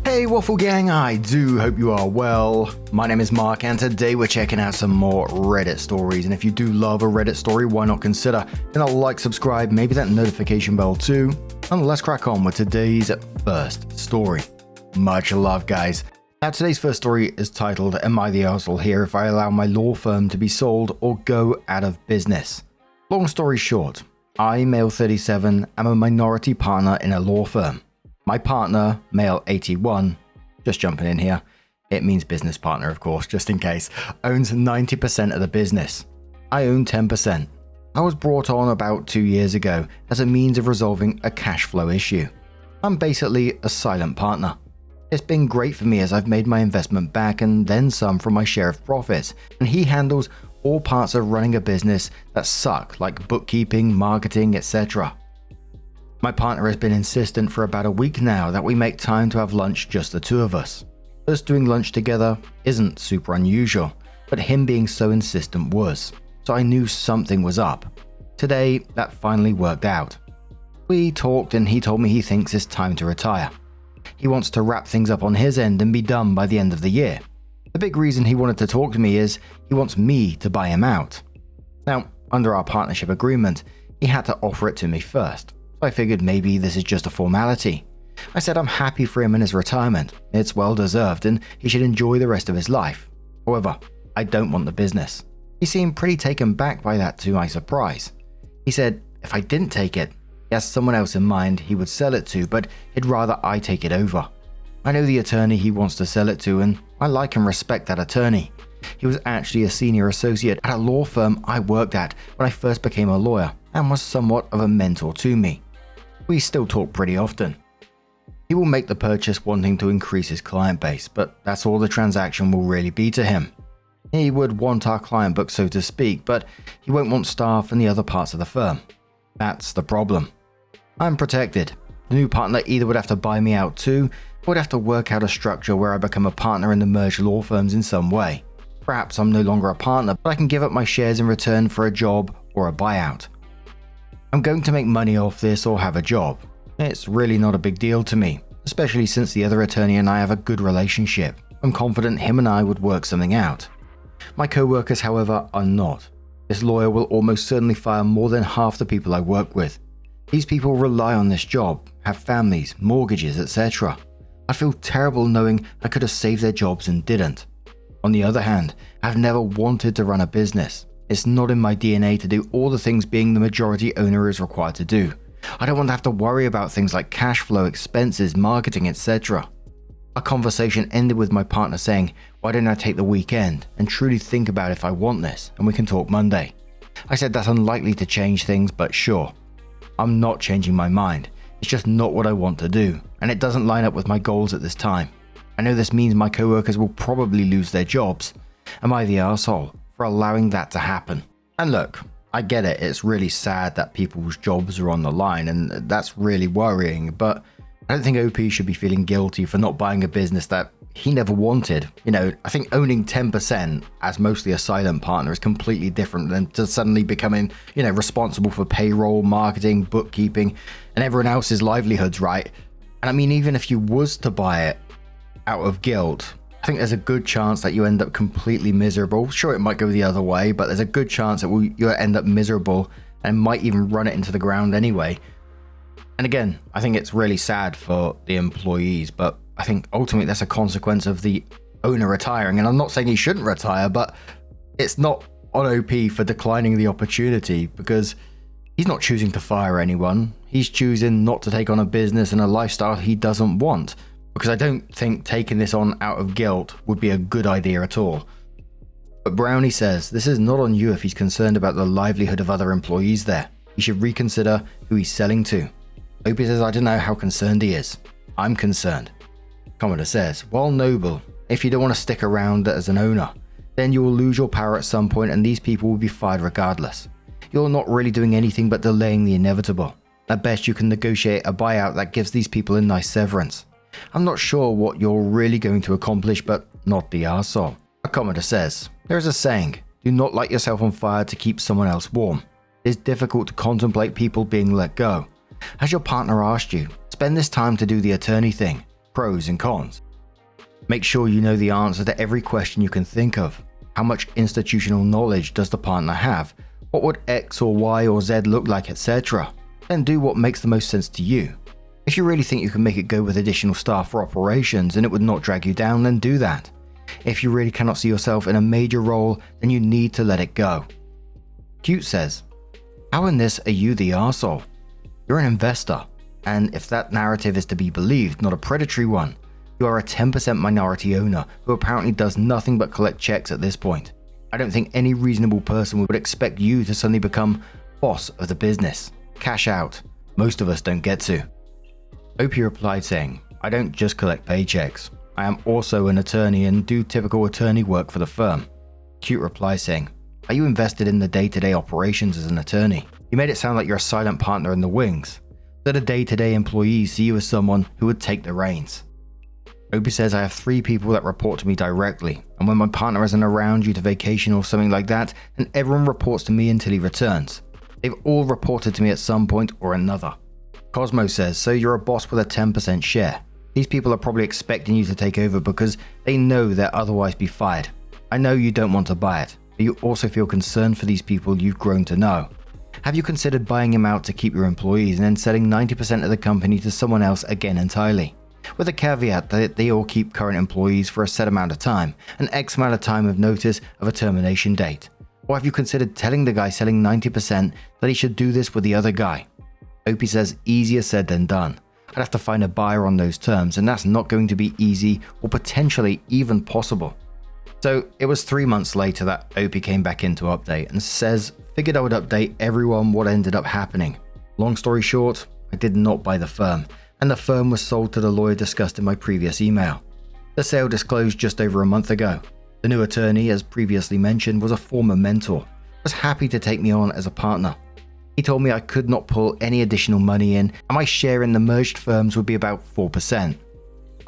Hey Waffle Gang, I do hope you are well. My name is Mark and today we're checking out some more Reddit stories, and if you do love a Reddit story, why not consider hitting that like, subscribe, maybe that notification bell too, and let's crack on with today's first story. Much love guys. Now today's first story is titled, Am I the Arsehole Here If I Allow My Law Firm to Be Sold or Go Out of Business? Long story short, I, male 37, am a minority partner in a law firm. My partner, male 81, just jumping in here, it means business partner of course, just in case, owns 90% of the business. I own 10%. I was brought on about 2 years ago as a means of resolving a cash flow issue. I'm basically a silent partner. It's been great for me as I've made my investment back and then some from my share of profits, and he handles all parts of running a business that suck, like bookkeeping, marketing, etc. My partner has been insistent for about a week now that we make time to have lunch just the two of us. Us doing lunch together isn't super unusual, but him being so insistent was, so I knew something was up. Today, that finally worked out. We talked and he told me he thinks it's time to retire. He wants to wrap things up on his end and be done by the end of the year. The big reason he wanted to talk to me is he wants me to buy him out. Now, under our partnership agreement, he had to offer it to me first. I figured maybe this is just a formality. I said I'm happy for him in his retirement. It's well deserved and he should enjoy the rest of his life. However, I don't want the business. He seemed pretty taken back by that to my surprise. He said if I didn't take it, he has someone else in mind he would sell it to, but he'd rather I take it over. I know the attorney he wants to sell it to and I like and respect that attorney. He was actually a senior associate at a law firm I worked at when I first became a lawyer and was somewhat of a mentor to me. We still talk pretty often. He will make the purchase wanting to increase his client base, but that's all the transaction will really be to him. He would want our client book so to speak, but he won't want staff and the other parts of the firm. That's the problem. I'm protected. The new partner either would have to buy me out too, or would have to work out a structure where I become a partner in the merged law firms in some way. Perhaps I'm no longer a partner, but I can give up my shares in return for a job or a buyout. I'm going to make money off this or have a job. It's really not a big deal to me, especially since the other attorney and I have a good relationship. I'm confident him and I would work something out. My co-workers, however, are not. This lawyer will almost certainly fire more than half the people I work with. These people rely on this job, have families, mortgages, etc. I feel terrible knowing I could have saved their jobs and didn't. On the other hand, I've never wanted to run a business. It's not in my DNA to do all the things being the majority owner is required to do. I don't want to have to worry about things like cash flow, expenses, marketing, etc. Our conversation ended with my partner saying, why don't I take the weekend and truly think about if I want this and we can talk Monday. I said that's unlikely to change things, but sure. I'm not changing my mind. It's just not what I want to do, and it doesn't line up with my goals at this time. I know this means my co-workers will probably lose their jobs. Am I the arsehole for allowing that to happen? And look, I get it, it's really sad that people's jobs are on the line and that's really worrying, but I don't think OP should be feeling guilty for not buying a business that he never wanted. You know, I think owning 10% as mostly a silent partner is completely different than to suddenly becoming, responsible for payroll, marketing, bookkeeping, and everyone else's livelihoods, right? And I mean, even if you was to buy it out of guilt, I think there's a good chance that you end up completely miserable. Sure, it might go the other way, but there's a good chance that you'll end up miserable and might even run it into the ground anyway. And again, I think it's really sad for the employees, but I think ultimately that's a consequence of the owner retiring. And I'm not saying he shouldn't retire, but it's not on OP for declining the opportunity because he's not choosing to fire anyone. He's choosing not to take on a business and a lifestyle he doesn't want. Because I don't think taking this on out of guilt would be a good idea at all. But Brownie says this is not on you if he's concerned about the livelihood of other employees there. He should reconsider who he's selling to. Opie says I don't know how concerned he is. I'm concerned. Commodore says, well noble, if you don't want to stick around as an owner, then you will lose your power at some point and these people will be fired regardless. You're not really doing anything but delaying the inevitable. At best you can negotiate a buyout that gives these people a nice severance. I'm not sure what you're really going to accomplish, but not the arsehole. A Commodore says, there is a saying, do not light yourself on fire to keep someone else warm. It is difficult to contemplate people being let go. Has your partner asked you, spend this time to do the attorney thing, Pros and cons. Make sure you know the answer to every question you can think of. How much institutional knowledge does the partner have? What would X or Y or Z look like, etc.? Then do what makes the most sense to you. If you really think you can make it go with additional staff for operations and it would not drag you down, then do that. If you really cannot see yourself in a major role, then you need to let it go. Cute says, how in this are you the arsehole? You're an investor, and if that narrative is to be believed, not a predatory one, you are a 10% minority owner who apparently does nothing but collect checks at this point. I don't think any reasonable person would expect you to suddenly become boss of the business. Cash out. Most of us don't get to. Opie replied saying, I don't just collect paychecks. I am also an attorney and do typical attorney work for the firm. Cute replies saying, are you invested in the day-to-day operations as an attorney? You made it sound like you're a silent partner in the wings, that the day-to-day employees see you as someone who would take the reins. Opie says, I have 3 people that report to me directly, and when my partner isn't around due to vacation or something like that, then everyone reports to me until he returns. They've all reported to me at some point or another. Cosmo says, so you're a boss with a 10% share. These people are probably expecting you to take over because they know they'll otherwise be fired. I know you don't want to buy it, but you also feel concerned for these people you've grown to know. Have you considered buying them out to keep your employees and then selling 90% of the company to someone else again entirely? With a caveat that they all keep current employees for a set amount of time, an X amount of time of notice of a termination date. Or have you considered telling the guy selling 90% that he should do this with the other guy? Opie says, easier said than done. I'd have to find a buyer on those terms, and that's not going to be easy or potentially even possible. So it was 3 months later that Opie came back in to update and says, figured I would update everyone what ended up happening. Long story short, I did not buy the firm, and the firm was sold to the lawyer discussed in my previous email. The sale disclosed just over a month ago. The new attorney, as previously mentioned, was a former mentor, was happy to take me on as a partner. He told me I could not pull any additional money in, and my share in the merged firms would be about 4%.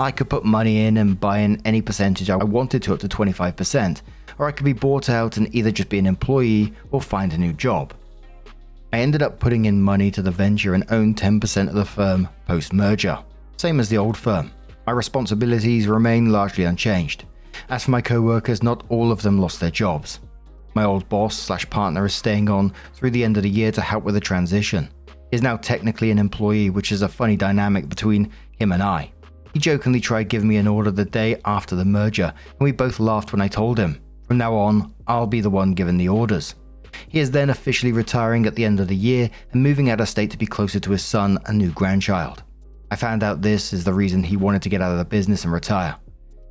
I could put money in and buy in any percentage I wanted to up to 25%, or I could be bought out and either just be an employee or find a new job. I ended up putting in money to the venture and owned 10% of the firm post-merger, same as the old firm. My responsibilities remain largely unchanged. As for my co-workers, not all of them lost their jobs. My old boss/partner is staying on through the end of the year to help with the transition. He is now technically an employee, which is a funny dynamic between him and I. He jokingly tried giving me an order the day after the merger, and we both laughed when I told him, from now on, I'll be the one giving the orders. He is then officially retiring at the end of the year and moving out of state to be closer to his son and new grandchild. I found out this is the reason he wanted to get out of the business and retire.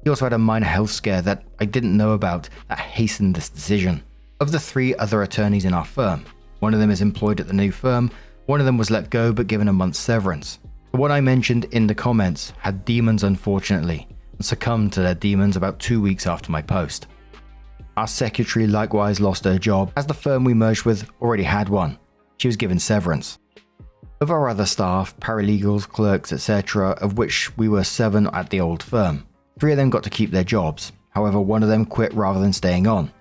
He also had a minor health scare that I didn't know about that hastened this decision. Of the 3 other attorneys in our firm, one of them is employed at the new firm, one of them was let go but given a month's severance. The one I mentioned in the comments had demons unfortunately, and succumbed to their demons about 2 weeks after my post. Our secretary likewise lost her job as the firm we merged with already had one. She was given severance. Of our other staff, paralegals, clerks, etc., of which we were 7 at the old firm, 3 of them got to keep their jobs, however one of them quit rather than staying on.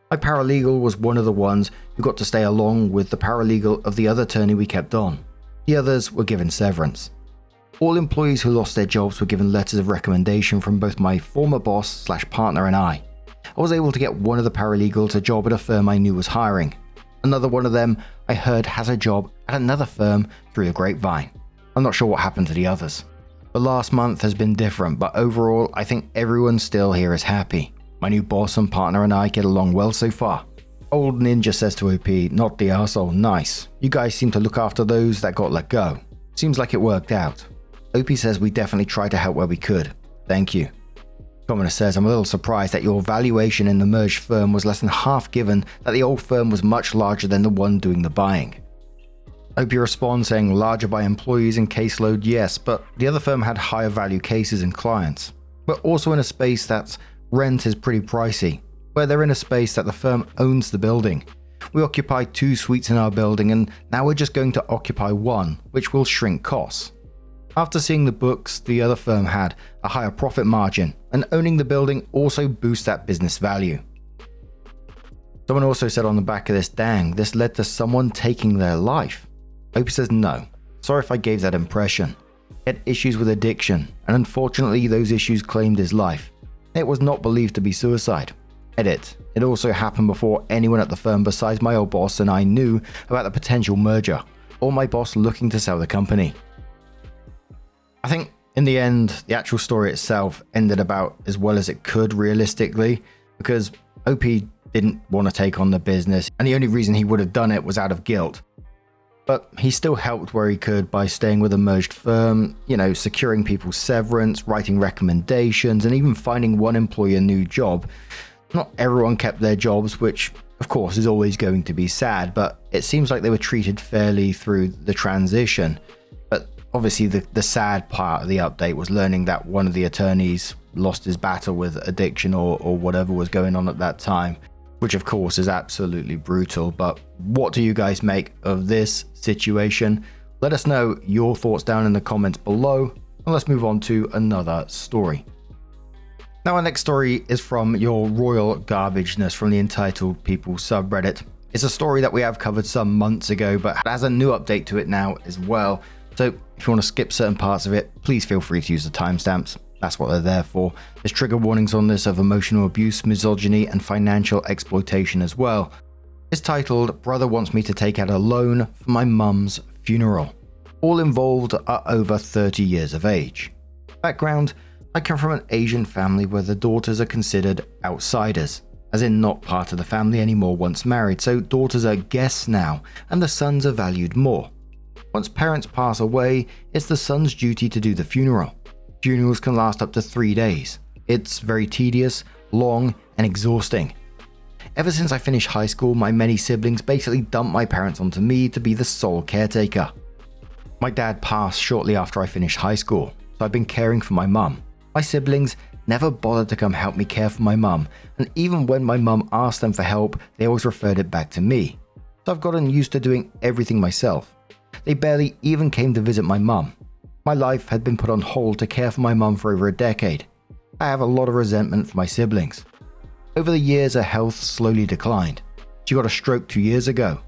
My paralegal was one of the ones who got to stay along with the paralegal of the other attorney we kept on. The others were given severance. All employees who lost their jobs were given letters of recommendation from both my former boss/partner and I. I was able to get one of the paralegals a job at a firm I knew was hiring. Another one of them I heard has a job at another firm through the grapevine. I'm not sure what happened to the others. The last month has been different, but overall I think everyone still here is happy. My new boss and partner and I get along well so far. Old Ninja says to OP, not the arsehole, nice. You guys seem to look after those that got let go. Seems like it worked out. OP says we definitely tried to help where we could. Thank you. Commoner says, I'm a little surprised that your valuation in the merged firm was less than half given that the old firm was much larger than the one doing the buying. OP responds saying larger by employees and caseload, yes, but the other firm had higher value cases and clients. We're also in a space that's rent is pretty pricey, where they're in a space that the firm owns the building. We occupy 2 suites in our building and now we're just going to occupy 1, which will shrink costs. After seeing the books, the other firm had a higher profit margin, and owning the building also boosts that business value. Someone also said on the back of this, dang, this led to someone taking their life. Opie says no. Sorry if I gave that impression. He had issues with addiction, and unfortunately those issues claimed his life. It was not believed to be suicide. Edit. It also happened before anyone at the firm besides my old boss and I knew about the potential merger, or my boss looking to sell the company. I think in the end, the actual story itself ended about as well as it could realistically, because OP didn't want to take on the business, and the only reason he would have done it was out of guilt. But he still helped where he could by staying with a merged firm, securing people's severance, writing recommendations, and even finding one employee a new job. Not everyone kept their jobs, which of course is always going to be sad, but it seems like they were treated fairly through the transition. But obviously the sad part of the update was learning that one of the attorneys lost his battle with addiction or whatever was going on at that time, which of course is absolutely brutal. But what do you guys make of this situation? Let us know your thoughts down in the comments below, and let's move on to another story. Now our next story is from your royal garbageness from the Entitled People subreddit. It's a story that we have covered some months ago, but has a new update to it now as well. So if you want to skip certain parts of it, please feel free to use the timestamps. That's what they're there for. There's trigger warnings on this of emotional abuse, misogyny, and financial exploitation as well. It's titled, "Brother wants me to take out a loan for my mum's funeral." All involved are over 30 years of age. Background: I come from an Asian family where the daughters are considered outsiders, as in not part of the family anymore once married, so daughters are guests now, and the sons are valued more. Once parents pass away, it's the son's duty to do the funeral. Funerals can last up to 3 days. It's very tedious, long, and exhausting. Ever since I finished high school, my many siblings basically dumped my parents onto me to be the sole caretaker. My dad passed shortly after I finished high school, so I've been caring for my mum. My siblings never bothered to come help me care for my mum, and even when my mum asked them for help, they always referred it back to me. So I've gotten used to doing everything myself. They barely even came to visit my mum. My life had been put on hold to care for my mum for over a decade. I have a lot of resentment for my siblings. Over the years, her health slowly declined. She got a stroke 2 years ago.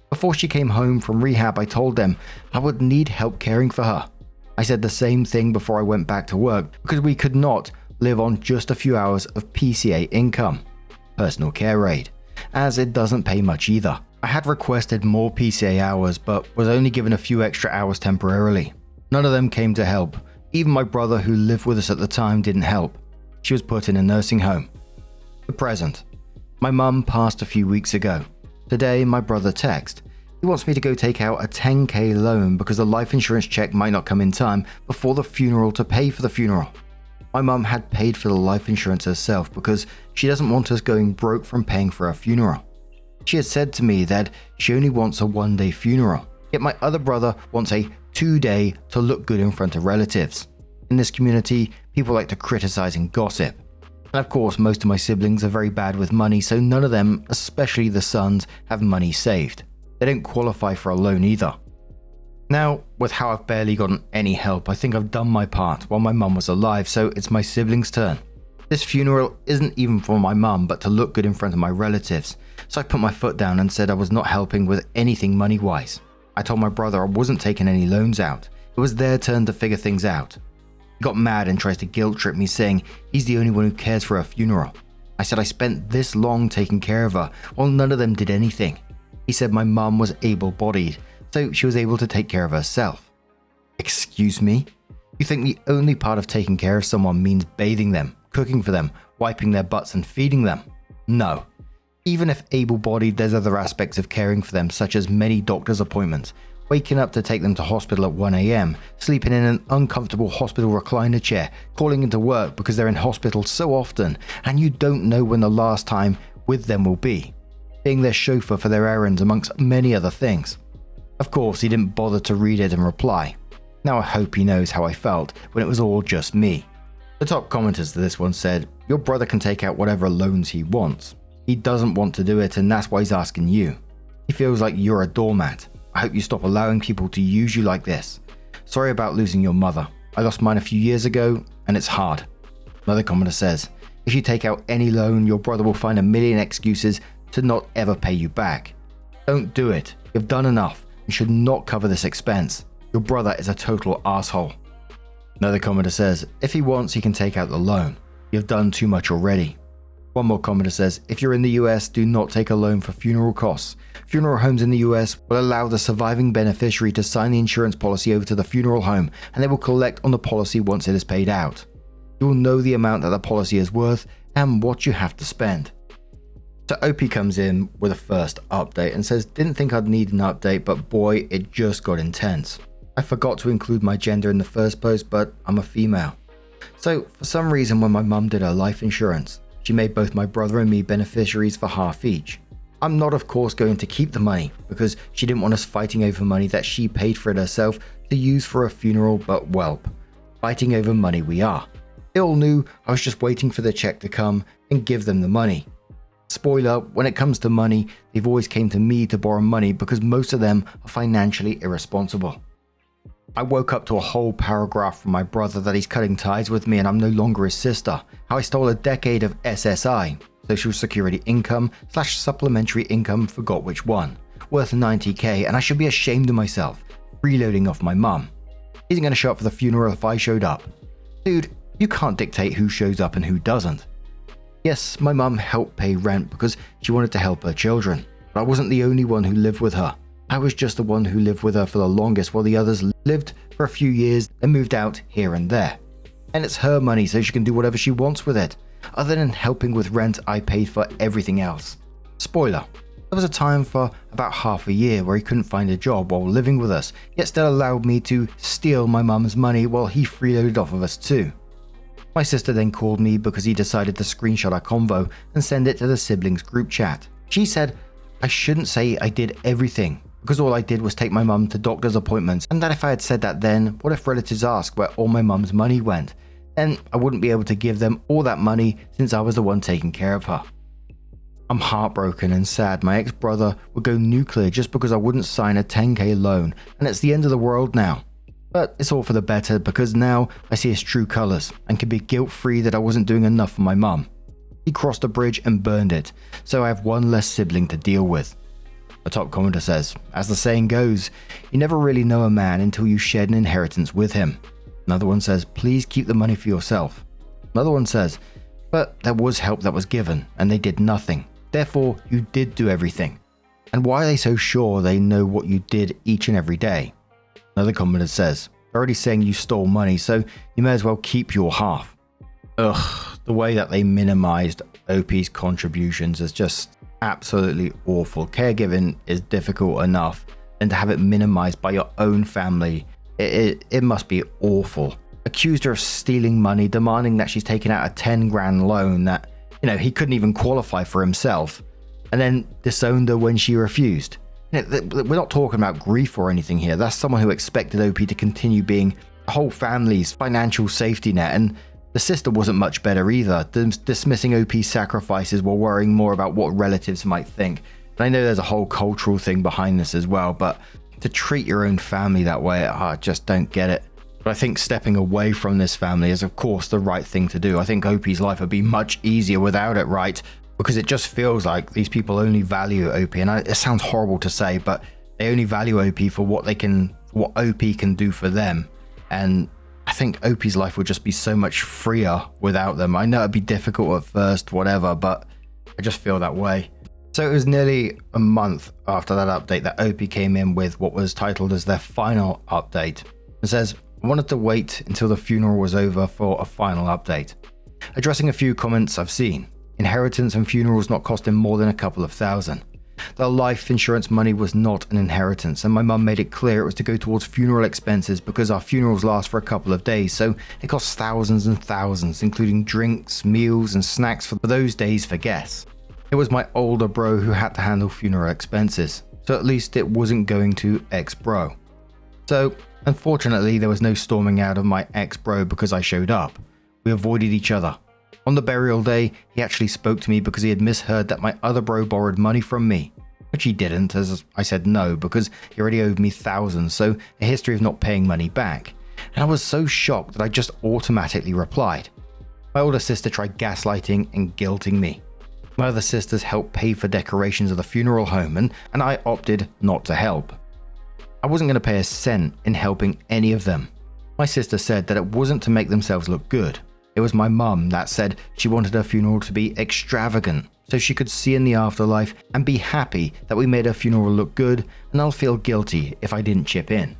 Before she came home from rehab, I told them I would need help caring for her. I said the same thing before I went back to work, because we could not live on just a few hours of PCA income, personal care aid, as it doesn't pay much either. I had requested more PCA hours, but was only given a few extra hours temporarily. None of them came to help. Even my brother, who lived with us at the time, didn't help. She was put in a nursing home. The present. My mum passed a few weeks ago. Today, my brother texted. He wants me to go take out a 10k loan because the life insurance check might not come in time before the funeral to pay for the funeral. My mum had paid for the life insurance herself because she doesn't want us going broke from paying for her funeral. She had said to me that she only wants a 1-day funeral, yet my other brother wants a 2-day to look good in front of relatives. In this community, people like to criticize and gossip. And of course, most of my siblings are very bad with money, so none of them, especially the sons, have money saved. They don't qualify for a loan either. Now, with how I've barely gotten any help, I think I've done my part while my mum was alive, so it's my siblings' turn. This funeral isn't even for my mum, but to look good in front of my relatives, so I put my foot down and said I was not helping with anything money-wise. I told my brother I wasn't taking any loans out. It was their turn to figure things out. He got mad and tries to guilt-trip me, saying he's the only one who cares for her funeral. I said I spent this long taking care of her, while none of them did anything. He said my mum was able-bodied, so she was able to take care of herself. Excuse me? You think the only part of taking care of someone means bathing them, cooking for them, wiping their butts and feeding them? No. Even if able-bodied, there's other aspects of caring for them, such as many doctor's appointments, waking up to take them to hospital at 1 a.m, sleeping in an uncomfortable hospital recliner chair, calling into work because they're in hospital so often and you don't know when the last time with them will be, being their chauffeur for their errands, amongst many other things. Of course, he didn't bother to read it and reply. Now I hope he knows how I felt when it was all just me. The top commenters to this one said, your brother can take out whatever loans he wants. He doesn't want to do it, and that's why he's asking you. He feels like you're a doormat. I hope you stop allowing people to use you like this. Sorry about losing your mother. I lost mine a few years ago, and it's hard. Another commenter says, if you take out any loan, your brother will find a million excuses to not ever pay you back. Don't do it. You've done enough and should not cover this expense. Your brother is a total asshole. Another commenter says, if he wants, he can take out the loan. You've done too much already. One more commenter says, if you're in the US, do not take a loan for funeral costs. Funeral homes in the US will allow the surviving beneficiary to sign the insurance policy over to the funeral home, and they will collect on the policy once it is paid out. You will know the amount that the policy is worth and what you have to spend. So OP comes in with a first update and says, didn't think I'd need an update, but boy, it just got intense. I forgot to include my gender in the first post, but I'm a female. So for some reason, when my mum did her life insurance, she made both my brother and me beneficiaries for half each. I'm not, of course, going to keep the money because she didn't want us fighting over money that she paid for it herself to use for a funeral, but welp, fighting over money we are. They all knew I was just waiting for the check to come and give them the money. Spoiler, when it comes to money, they've always came to me to borrow money because most of them are financially irresponsible. I woke up to a whole paragraph from my brother that he's cutting ties with me and I'm no longer his sister, how I stole a decade of SSI, Social Security income / supplementary income, forgot which one, worth 90k, and I should be ashamed of myself, freeloading off my mum. He isn't going to show up for the funeral if I showed up. Dude, you can't dictate who shows up and who doesn't. Yes, my mum helped pay rent because she wanted to help her children, but I wasn't the only one who lived with her. I was just the one who lived with her for the longest while the others lived for a few years and moved out here and there. And it's her money, so she can do whatever she wants with it. Other than helping with rent, I paid for everything else. Spoiler, there was a time for about half a year where he couldn't find a job while living with us, yet still allowed me to steal my mum's money while he freeloaded off of us too. My sister then called me because he decided to screenshot our convo and send it to the siblings group chat. She said I shouldn't say I did everything, because all I did was take my mum to doctor's appointments, and that if I had said that then, what if relatives ask where all my mum's money went? Then I wouldn't be able to give them all that money since I was the one taking care of her. I'm heartbroken and sad my ex-brother would go nuclear just because I wouldn't sign a 10k loan, and it's the end of the world now. But it's all for the better because now I see his true colours and can be guilt-free that I wasn't doing enough for my mum. He crossed a bridge and burned it, so I have one less sibling to deal with. A top commenter says, as the saying goes, you never really know a man until you share an inheritance with him. Another one says, please keep the money for yourself. Another one says, but there was help that was given and they did nothing. Therefore, you did do everything. And why are they so sure they know what you did each and every day? Another commenter says, they're already saying you stole money, so you may as well keep your half. Ugh, the way that they minimized OP's contributions is just absolutely awful. Caregiving is difficult enough, and to have it minimized by your own family, it must be awful. Accused her of stealing money, demanding that she's taken out a 10 grand loan that, he couldn't even qualify for himself, and then disowned her when she refused. We're not talking about grief or anything here. That's someone who expected OP to continue being the whole family's financial safety net, and the sister wasn't much better either, dismissing OP's sacrifices while worrying more about what relatives might think. And I know there's a whole cultural thing behind this as well, but to treat your own family that way, I just don't get it. But I think stepping away from this family is of course the right thing to do. I think OP's life would be much easier without it, right? Because it just feels like these people only value OP, and it sounds horrible to say, but they only value OP for what OP can do for them. And I think OP's life would just be so much freer without them. I know it'd be difficult at first, whatever, but I just feel that way. So it was nearly a month after that update that OP came in with what was titled as their final update. It says, I wanted to wait until the funeral was over for a final update. Addressing a few comments I've seen. Inheritance and funerals not costing more than a couple of thousand. The life insurance money was not an inheritance, and my mum made it clear it was to go towards funeral expenses because our funerals last for a couple of days, so it costs thousands and thousands, including drinks, meals, and snacks for those days for guests. It was my older bro who had to handle funeral expenses, so at least it wasn't going to ex-bro. So, unfortunately, there was no storming out of my ex-bro because I showed up. We avoided each other. On the burial day, he actually spoke to me because he had misheard that my other bro borrowed money from me, which he didn't, as I said no, because he already owed me thousands, so a history of not paying money back. And I was so shocked that I just automatically replied. My older sister tried gaslighting and guilting me. My other sisters helped pay for decorations of the funeral home, and I opted not to help. I wasn't going to pay a cent in helping any of them. My sister said that it wasn't to make themselves look good. It was my mum that said she wanted her funeral to be extravagant, so she could see in the afterlife and be happy that we made her funeral look good, and I'll feel guilty if I didn't chip in.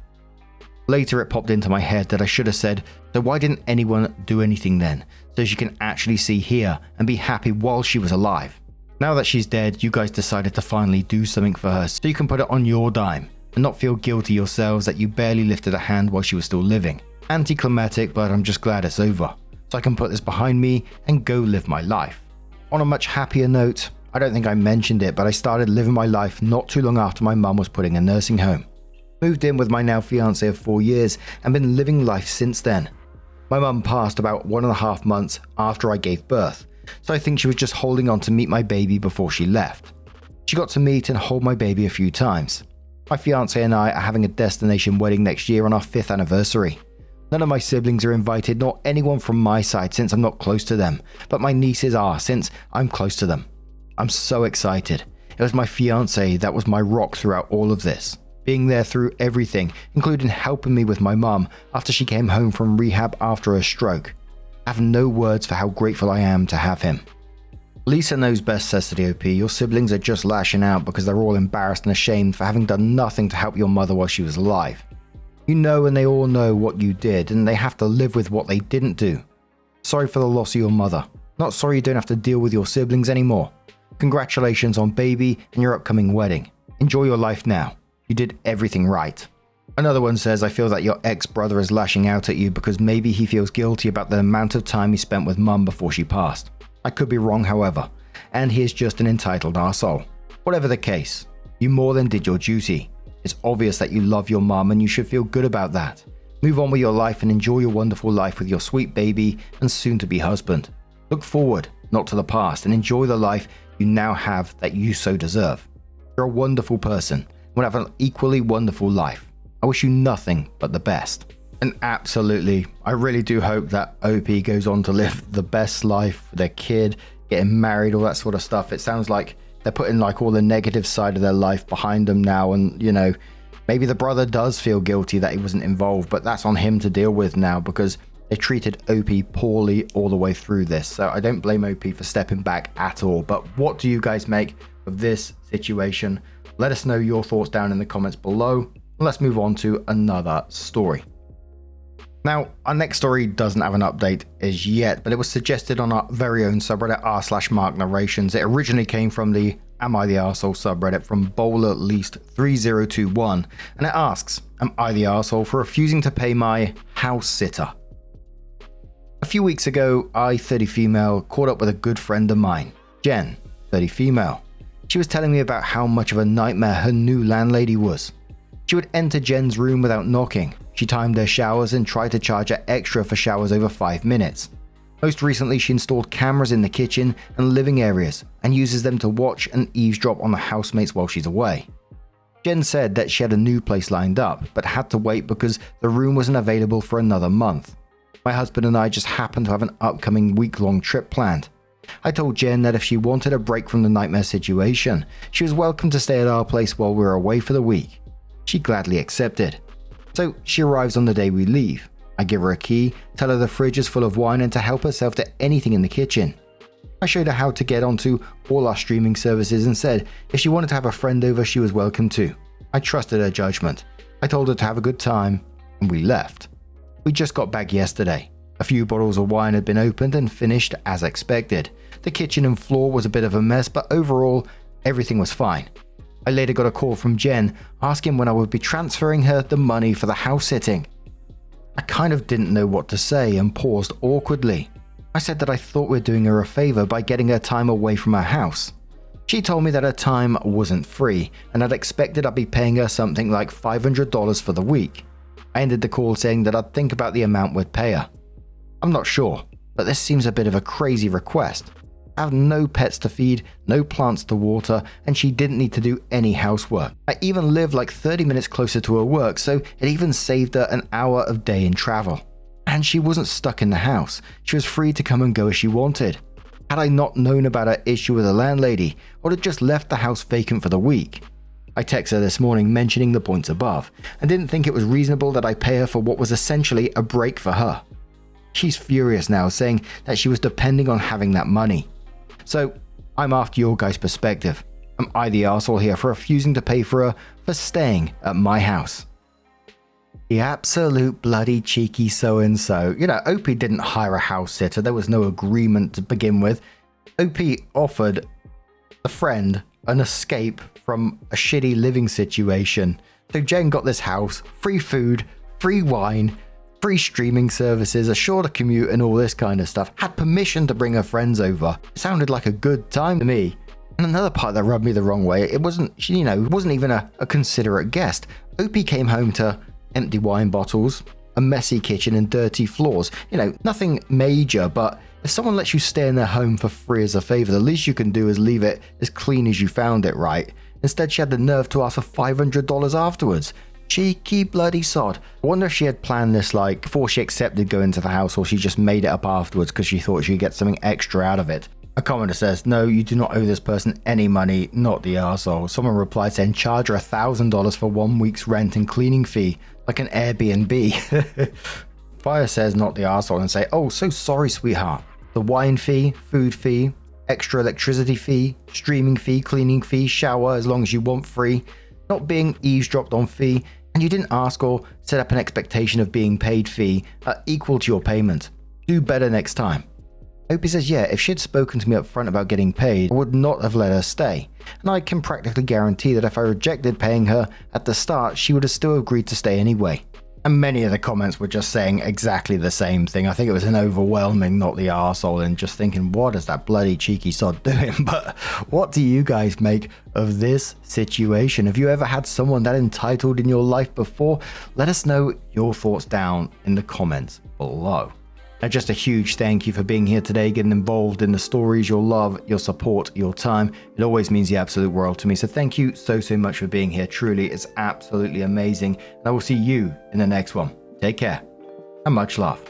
Later it popped into my head that I should have said, so why didn't anyone do anything then, so she can actually see here and be happy while she was alive? Now that she's dead, you guys decided to finally do something for her so you can put it on your dime and not feel guilty yourselves that you barely lifted a hand while she was still living. Anticlimactic, but I'm just glad it's over, so I can put this behind me and go live my life. On a much happier note, I don't think I mentioned it, but I started living my life not too long after my mum was put in a nursing home. Moved in with my now fiance of 4 years and been living life since then. My mum passed about 1.5 months after I gave birth, so I think she was just holding on to meet my baby before she left. She got to meet and hold my baby a few times. My fiance and I are having a destination wedding next year on our 5th anniversary. None of my siblings are invited, nor anyone from my side since I'm not close to them, but my nieces are since I'm close to them. I'm so excited. It was my fiance that was my rock throughout all of this, being there through everything, including helping me with my mum after she came home from rehab after a stroke. I have no words for how grateful I am to have him. Lisa knows best, says to the OP. Your siblings are just lashing out because they're all embarrassed and ashamed for having done nothing to help your mother while she was alive. You know, and they all know what you did, and they have to live with what they didn't do. Sorry for the loss of your mother. Not sorry you don't have to deal with your siblings anymore. Congratulations on baby and your upcoming wedding. Enjoy your life now. You did everything right. Another one says, I feel that your ex-brother is lashing out at you because maybe he feels guilty about the amount of time he spent with mum before she passed. I could be wrong, however, and he is just an entitled arsehole. Whatever the case, you more than did your duty. It's obvious that you love your mum and you should feel good about that. Move on with your life and enjoy your wonderful life with your sweet baby and soon-to-be husband. Look forward, not to the past, and enjoy the life you now have that you so deserve. You're a wonderful person and will have an equally wonderful life. I wish you nothing but the best. And absolutely, I really do hope that OP goes on to live the best life for their kid, getting married, all that sort of stuff. It sounds like they're putting like all the negative side of their life behind them now, and you know, maybe the brother does feel guilty that he wasn't involved, but that's on him to deal with now because they treated OP poorly all the way through this. So I don't blame OP for stepping back at all. But what do you guys make of this situation? Let us know your thoughts down in the comments below. Let's move on to another story. Now, our next story doesn't have an update as yet, but it was suggested on our very own subreddit r/Mark Narrations. It originally came from the Am I the Arsehole subreddit from BowlerLeast3021, and it asks, am I the arsehole for refusing to pay my house sitter? A few weeks ago, I, 30 female, caught up with a good friend of mine, Jen, 30 female. She was telling me about how much of a nightmare her new landlady was. She would enter Jen's room without knocking. She timed her showers and tried to charge her extra for showers over 5 minutes. Most recently, she installed cameras in the kitchen and living areas and uses them to watch and eavesdrop on the housemates while she's away. Jen said that she had a new place lined up, but had to wait because the room wasn't available for another month. My husband and I just happened to have an upcoming week-long trip planned. I told Jen that if she wanted a break from the nightmare situation, she was welcome to stay at our place while we were away for the week. She gladly accepted. So she arrives on the day we leave. I give her a key, tell her the fridge is full of wine and to help herself to anything in the kitchen. I showed her how to get onto all our streaming services and said if she wanted to have a friend over, she was welcome to. I trusted her judgment. I told her to have a good time, and we left. We just got back yesterday. A few bottles of wine had been opened and finished as expected. The kitchen and floor was a bit of a mess, but overall, everything was fine. I later got a call from Jen asking when I would be transferring her the money for the house sitting. I kind of didn't know what to say and paused awkwardly. I said that I thought we were doing her a favor by getting her time away from her house. She told me that her time wasn't free and I'd expected I'd be paying her something like $500 for the week. I ended the call saying that I'd think about the amount we'd pay her. I'm not sure, but this seems a bit of a crazy request. I have no pets to feed, no plants to water, and she didn't need to do any housework. I even live like 30 minutes closer to her work, so it even saved her an hour of day in travel. And she wasn't stuck in the house. She was free to come and go as she wanted. Had I not known about her issue with the landlady, I would have just left the house vacant for the week. I texted her this morning mentioning the points above, and didn't think it was reasonable that I pay her for what was essentially a break for her. She's furious now, saying that she was depending on having that money. So, I'm after your guys' perspective. Am I the arsehole here for refusing to pay for her for staying at my house? The absolute bloody cheeky so-and-so. OP didn't hire a house sitter. There was no agreement to begin with. OP offered a friend an escape from a shitty living situation. So Jen got this house, free food, free wine, free streaming services, a shorter commute and all this kind of stuff. Had permission to bring her friends over. Sounded like a good time to me. And another part that rubbed me the wrong way, it wasn't even a considerate guest. OP came home to empty wine bottles, a messy kitchen and dirty floors. Nothing major, but if someone lets you stay in their home for free as a favor, the least you can do is leave it as clean as you found it, right? Instead, she had the nerve to ask for $500 afterwards. Cheeky bloody sod. I wonder if she had planned this before she accepted going to the house, or she just made it up afterwards because she thought she'd get something extra out of it. A commenter says, no, you do not owe this person any money, not the arsehole. Someone replied saying, charge her $1,000 for 1 week's rent and cleaning fee, like an Airbnb. Fire says, not the arsehole, and say, oh, so sorry, sweetheart. The wine fee, food fee, extra electricity fee, streaming fee, cleaning fee, shower as long as you want free, not being eavesdropped on fee, and you didn't ask or set up an expectation of being paid fee equal to your payment. Do better next time. Opie says, yeah, if she had spoken to me up front about getting paid, I would not have let her stay. And I can practically guarantee that if I rejected paying her at the start, she would have still agreed to stay anyway. And many of the comments were just saying exactly the same thing. I think it was an overwhelming not the arsehole, and just thinking, what is that bloody cheeky sod doing? But what do you guys make of this situation? Have you ever had someone that entitled in your life before? Let us know your thoughts down in the comments below. And just a huge thank you for being here today, getting involved in the stories, your love, your support, your time. It always means the absolute world to me. So thank you so much for being here. Truly, it's absolutely amazing. And I will see you in the next one. Take care and much love.